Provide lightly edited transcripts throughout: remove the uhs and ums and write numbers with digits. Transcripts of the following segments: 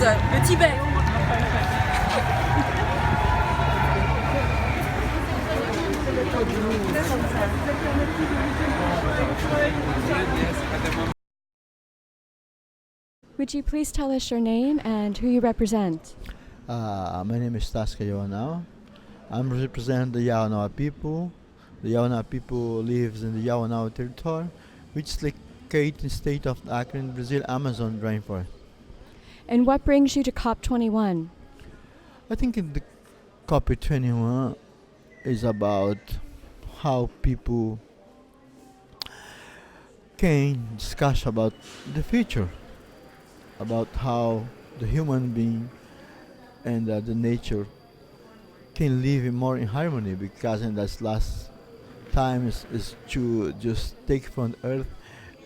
Inde, le Tibet. Would you please tell us your name and who you represent? My name is Tadzio Mueller. I'm representing the Yawanawa people. The Yawanawa people lives in the Yawanawa territory, which is located in the state of Acre in Brazil, Amazon rainforest. And what brings you to COP21? I think in the COP21 is about how people can discuss about the future, about how the human being and the nature can live more in harmony, because in this last time is to just take from earth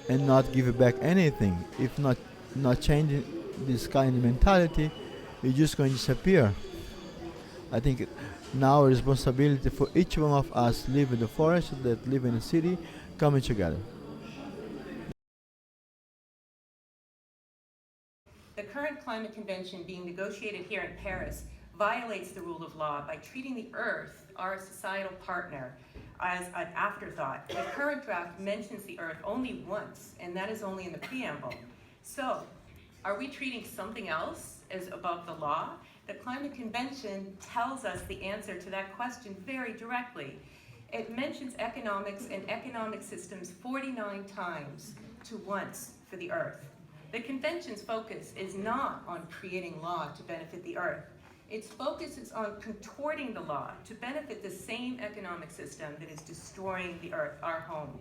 and not give back anything. If not changing this kind of mentality, it's just going to disappear. I think now responsibility for each one of us live in the forest, that live in the city, coming together. The current climate convention being negotiated here in Paris violates the rule of law by treating the Earth, our societal partner, as an afterthought. The current draft mentions the Earth only once, and that is only in the preamble. So, are we treating something else as above the law? The climate convention tells us the answer to that question very directly. It mentions economics and economic systems 49 times to once for the Earth. The convention's focus is not on creating law to benefit the Earth. Its focus is on contorting the law to benefit the same economic system that is destroying the Earth, our home.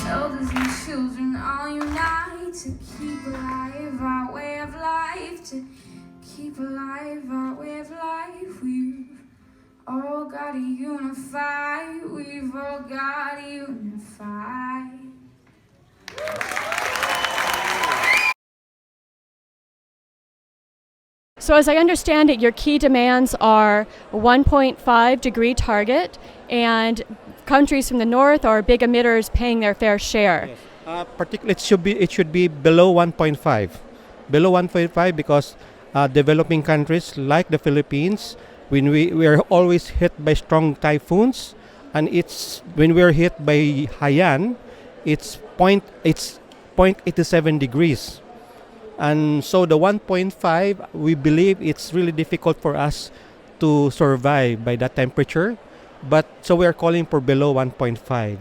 Elders and children all unite to keep alive our way of life, to keep alive our way of life. We've all gotta unify, we've all gotta unify. So as I understand it, your key demands are a 1.5 degree target and countries from the north or big emitters paying their fair share. Yes. Particularly, it should be below 1.5. Below 1.5 because developing countries like the Philippines, when we are always hit by strong typhoons, and it's when we are hit by Haiyan, it's 0.87 degrees. And so the 1.5, we believe it's really difficult for us to survive by that temperature. But so we are calling for below 1.5.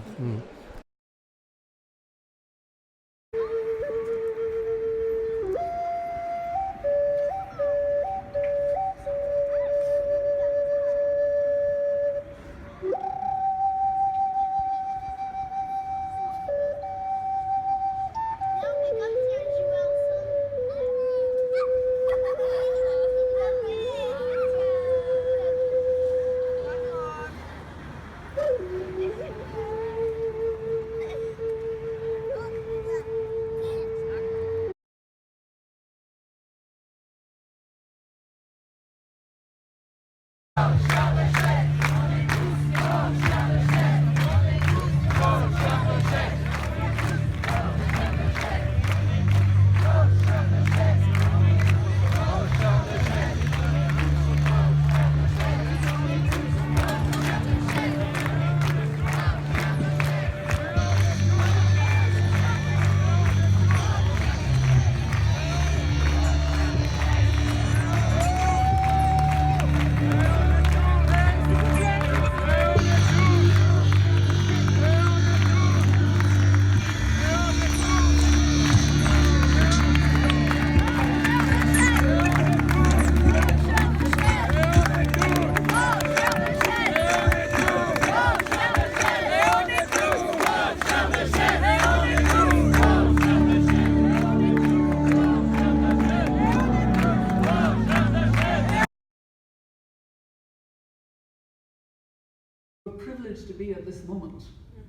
Privileged to be at this moment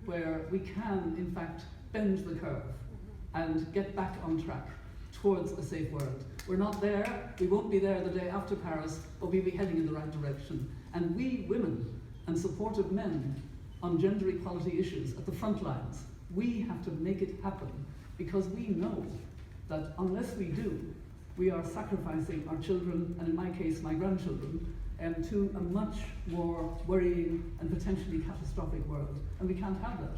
where we can, in fact, bend the curve and get back on track towards a safe world. We're not there, we won't be there the day after Paris, but we'll be heading in the right direction. and we women and supportive men on gender equality issues at the front lines, we have to make it happen, because we know that unless we do, we are sacrificing our children, and in my case, my grandchildren, to a much more worrying and potentially catastrophic world, and we can't have that.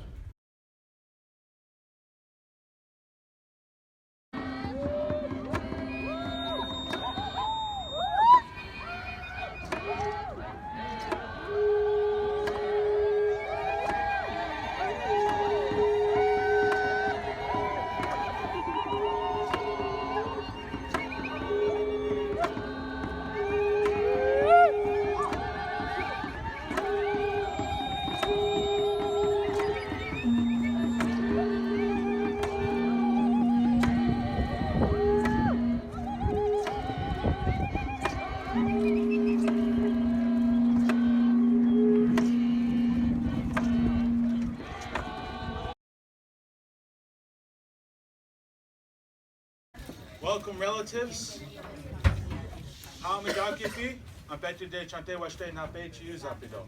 Welcome, relatives. Hamidakifi, ampetu de chante washte na pechi uzapido.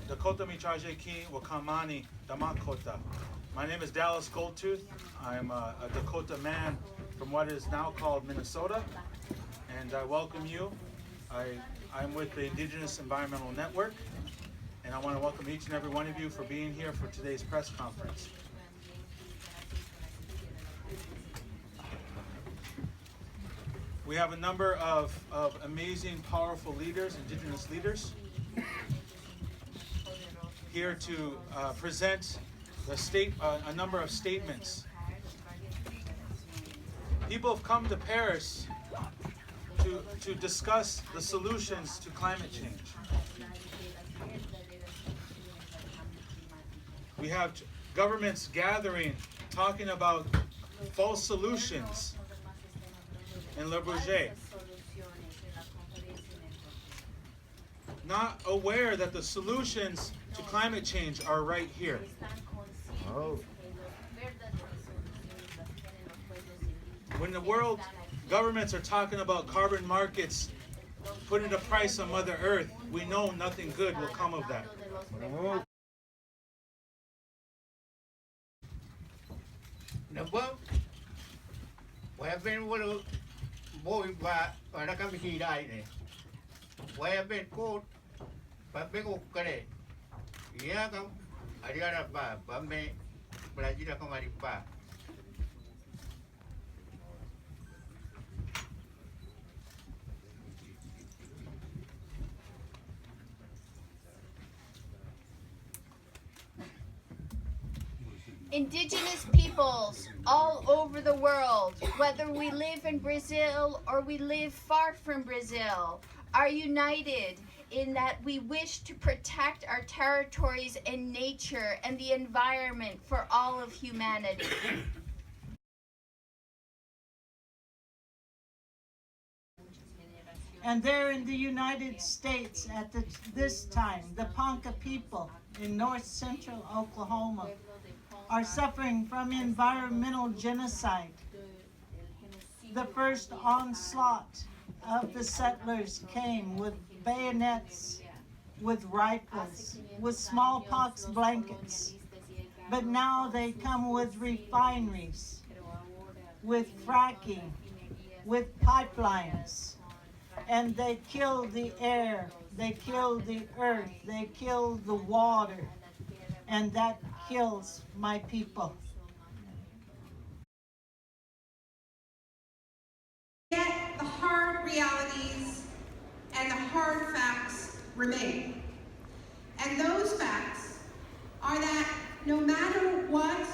Dakota michaje ki wakamani damakota. My name is Dallas Goldtooth. I'm a Dakota man from what is now called Minnesota, and I welcome you. I'm with the Indigenous Environmental Network, and I want to welcome each and every one of you for being here for today's press conference. We have a number of amazing, powerful leaders, Indigenous leaders, here to present a number of statements. People have come to Paris to discuss the solutions to climate change. We have governments gathering, talking about false solutions in Le Bourget, not aware that the solutions to climate change are right here. Oh. When the world governments are talking about carbon markets, putting a price on Mother Earth, we know nothing good will come of that. Oh. Boy ba para kami hirai ne waya ben ko pa bego kare ya kam ariara ba me belajira kamari ba. Indigenous peoples all over the world, whether we live in Brazil or we live far from Brazil, are united in that we wish to protect our territories and nature and the environment for all of humanity. And there in the United States at this time, the Ponca people in north central Oklahoma are suffering from environmental genocide. The first onslaught of the settlers came with bayonets, with rifles, with smallpox blankets. But now they come with refineries, with fracking, with pipelines, and they kill the air, they kill the earth, they kill the water, and that kills my people. Yet the hard realities and the hard facts remain. And those facts are that no matter what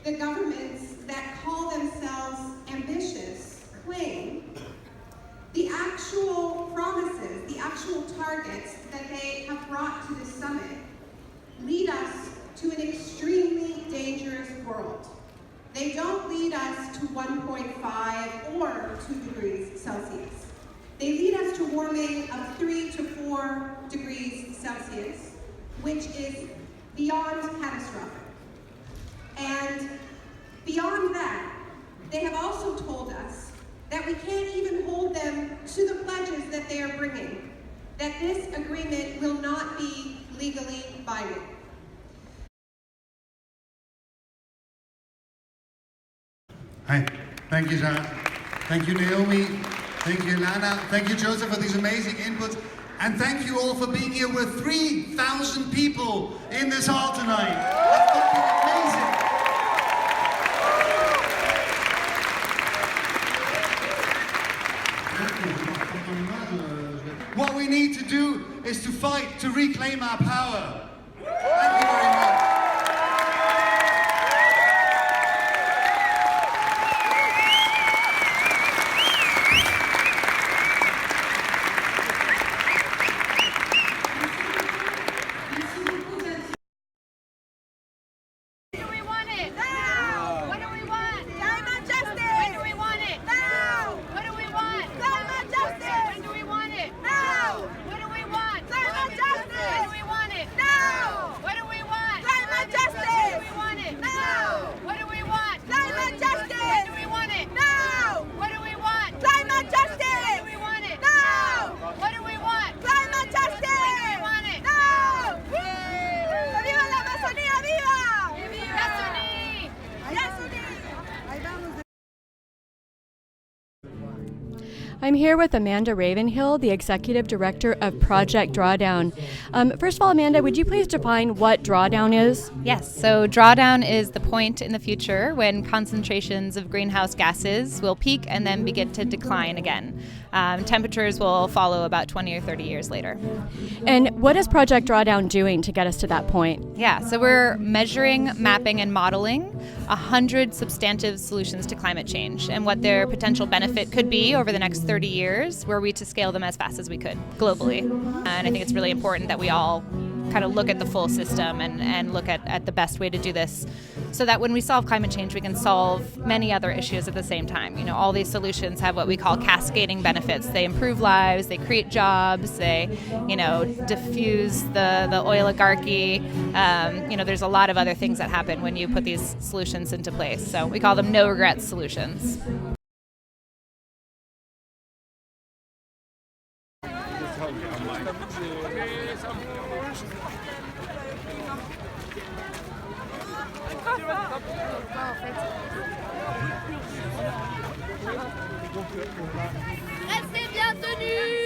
the governments that call themselves ambitious claim, the actual promises, the actual targets that they have brought to the summit lead us to an extremely dangerous world. They don't lead us to 1.5 or 2 degrees Celsius. They lead us to warming of 3 to 4 degrees Celsius, which is beyond catastrophic. And beyond that, they have also told us that we can't even hold them to the pledges that they are bringing. that this agreement will not be legally binding. Hi, thank you, Sarah. Thank you, Naomi. Thank you, Lana. Thank you, Joseph, for these amazing inputs. And thank you all for being here with 3,000 people in this hall tonight. That's fucking amazing. What we need to do is to fight to reclaim our power. Thank you very much. I'm here with Amanda Ravenhill, the Executive Director of Project Drawdown. First of all, Amanda, would you please define what Drawdown is? Yes, so Drawdown is the point in the future when concentrations of greenhouse gases will peak and then begin to decline again. Temperatures will follow about 20 or 30 years later. And what is Project Drawdown doing to get us to that point? Yeah, so we're measuring, mapping, and modeling 100 substantive solutions to climate change and what their potential benefit could be over the next 30 years were we to scale them as fast as we could globally. And I think it's really important that we all kind of look at the full system and look at the best way to do this so that when we solve climate change, we can solve many other issues at the same time. You know, all these solutions have what we call cascading benefits. They improve lives, they create jobs, they, diffuse the oligarchy. There's a lot of other things that happen when you put these solutions into place. So we call them no regrets solutions. Restez bien tenus.